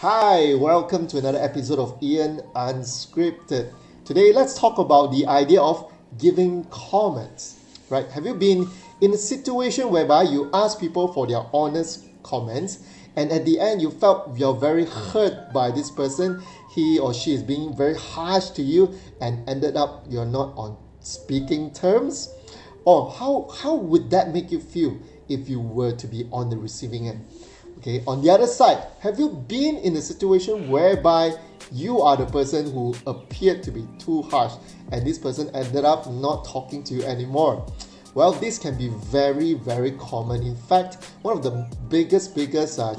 Hi, welcome to another episode of Ian Unscripted. Today, let's talk about the idea of giving comments. Right? Have you been in a situation whereby you ask people for their honest comments, and at the end you felt you're very hurt by this person? He or she is being very harsh to you, and ended up you're not on speaking terms? Or how would that make you feel if you were to be on the receiving end? Okay, on the other side, have you been in a situation whereby you are the person who appeared to be too harsh and this person ended up not talking to you anymore? Well, this can be very, very common. In fact, one of the biggest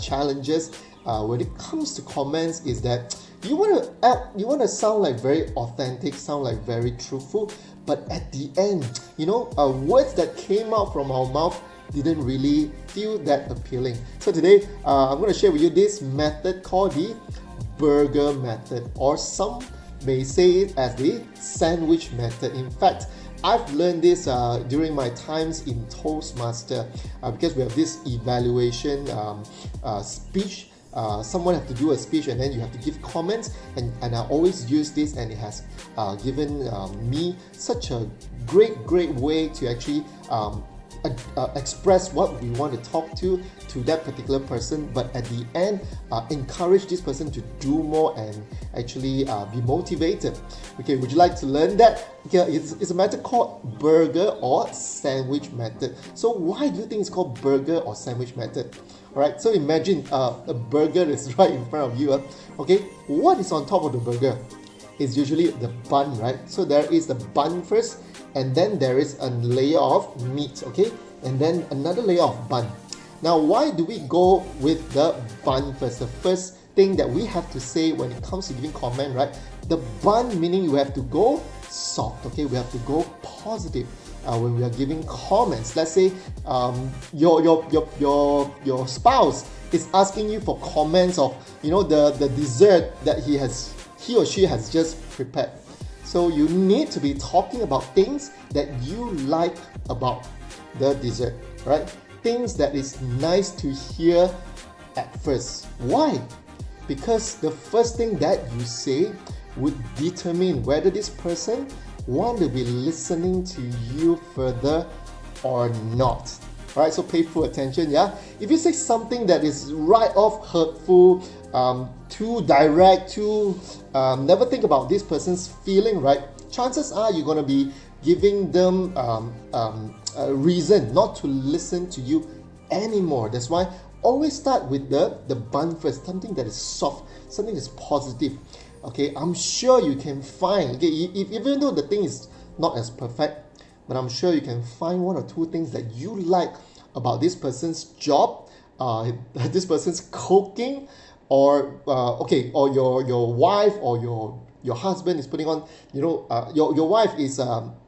challenges when it comes to comments is that you want to sound like very authentic, sound like very truthful, but at the end, words that came out from our mouth didn't really feel that appealing. So today, I'm going to share with you this method called the burger method, or some may say it as the sandwich method. In fact, I've learned this during my times in Toastmaster because we have this evaluation speech. Someone have to do a speech and then you have to give comments, and I always use this, and it has given me such a great way to actually express what we want to talk to that particular person, but at the end encourage this person to do more and actually be motivated. Okay, would you like to learn that? Okay, it's a method called burger or sandwich method. So why do you think it's called burger or sandwich method? Alright, so imagine a burger is right in front of you. Okay, what is on top of the burger? It's usually the bun, right? So there is the bun first, and then there is a layer of meat, okay? And then another layer of bun. Now, why do we go with the bun first? The first thing that we have to say when it comes to giving comment, right? The bun meaning you have to go soft, okay? We have to go positive when we are giving comments. Let's say your spouse is asking you for comments of the dessert that he or she has just prepared. So you need to be talking about things that you like about the dessert, right? Things that is nice to hear at first. Why? Because the first thing that you say would determine whether this person want to be listening to you further or not. Alright, so pay full attention, yeah? If you say something that is right off hurtful, too direct, never think about this person's feeling, right? Chances are you're going to be giving them a reason not to listen to you anymore. That's why always start with the bun first, something that is soft, something that's positive. Okay, I'm sure you can find, okay, even though the thing is not as perfect, but I'm sure you can find one or two things that you like about this person's job, this person's cooking, or or your wife or your husband is putting on, your wife is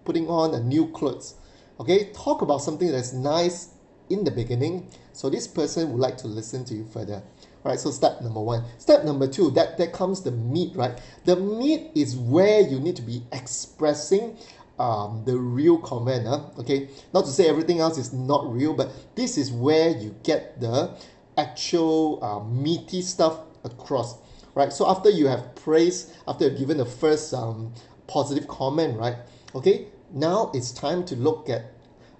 putting on a new clothes. Okay, talk about something that's nice in the beginning, so this person would like to listen to you further. Right, so step number one. Step number two, that comes the meat, right? The meat is where you need to be expressing the real comment. Okay, not to say everything else is not real, but this is where you get the actual meaty stuff across. Right, so after you have praised, after you've given the first positive comment, right? Okay, now it's time to look at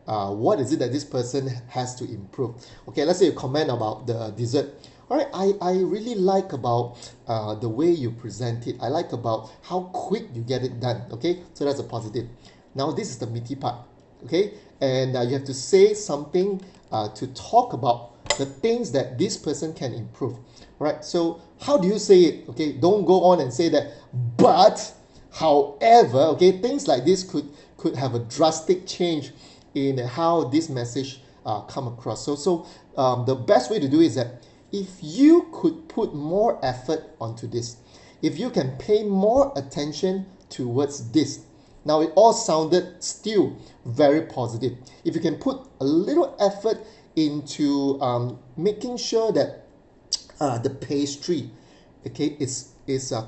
what is it that this person has to improve. Okay, let's say you comment about the dessert. Alright, I really like about the way you present it. I like about how quick you get it done. Okay, so that's a positive. Now this is the meaty part. Okay, and you have to say something to talk about the things that this person can improve. Alright, so how do you say it? Okay, don't go on and say that, but however, okay, things like this could have a drastic change in how this message come across. So the best way to do is that if you could put more effort onto this, if you can pay more attention towards this, now it all sounded still very positive. If you can put a little effort into making sure that the pastry, okay, is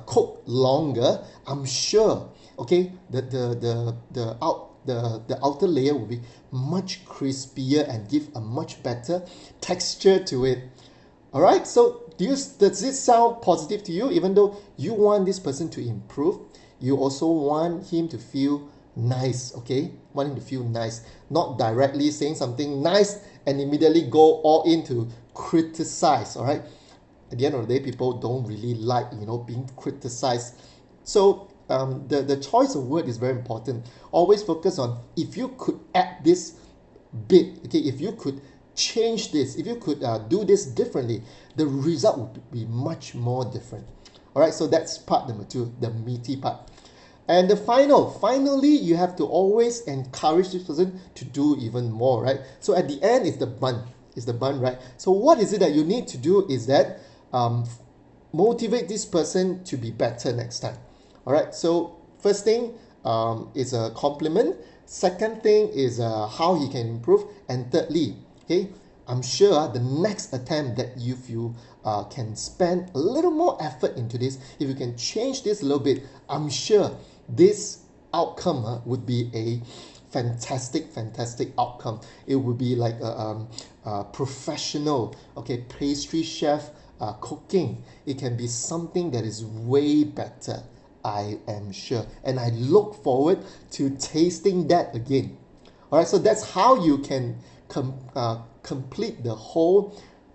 cooked longer, I'm sure, okay, the outer layer will be much crispier and give a much better texture to it. Alright, so Does it sound positive to you? Even though you want this person to improve, you also want him to feel nice, okay? Want him to feel nice, not directly saying something nice and immediately go all into criticize, all right? At the end of the day, people don't really like, being criticized. So the choice of word is very important. Always focus on, if you could add this bit, okay, if you could change this, if you could do this differently, the result would be much more different. All right, so that's part number 2, the meaty part. And the finally, you have to always encourage this person to do even more, right? So at the end is the bun, right? So what is it that you need to do is that motivate this person to be better next time. All right, so first thing is a compliment. Second thing is how he can improve. And thirdly, okay, I'm sure the next attempt that if you can spend a little more effort into this, if you can change this a little bit, I'm sure this outcome would be a fantastic outcome. It would be like a professional, okay, pastry chef cooking. It can be something that is way better, I am sure, and I look forward to tasting that again. All right, so that's how you can complete the whole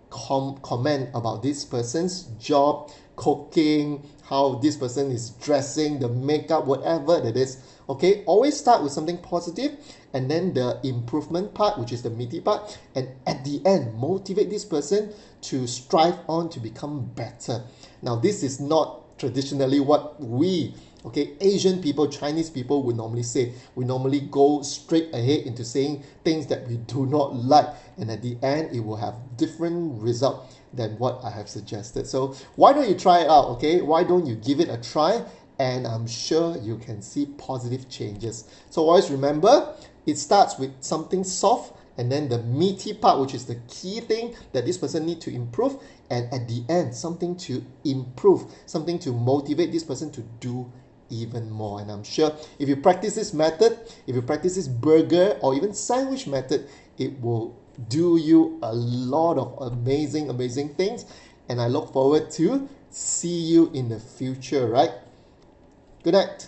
comment about this person's job, cooking, how this person is dressing, the makeup, whatever it is. Okay, always start with something positive, and then the improvement part, which is the meaty part, and at the end, motivate this person to strive on to become better. Now, this is not traditionally what we, okay, Asian people, Chinese people would normally say. We normally go straight ahead into saying things that we do not like, and at the end, it will have different result than what I have suggested. So why don't you try it out, okay? Why don't you give it a try? And I'm sure you can see positive changes. So always remember, it starts with something soft, and then the meaty part, which is the key thing that this person needs to improve, and at the end, something to improve, something to motivate this person to do even more. And I'm sure if you practice this method, if you practice this burger or even sandwich method, it will do you a lot of amazing things. And I look forward to see you in the future, right? Good night.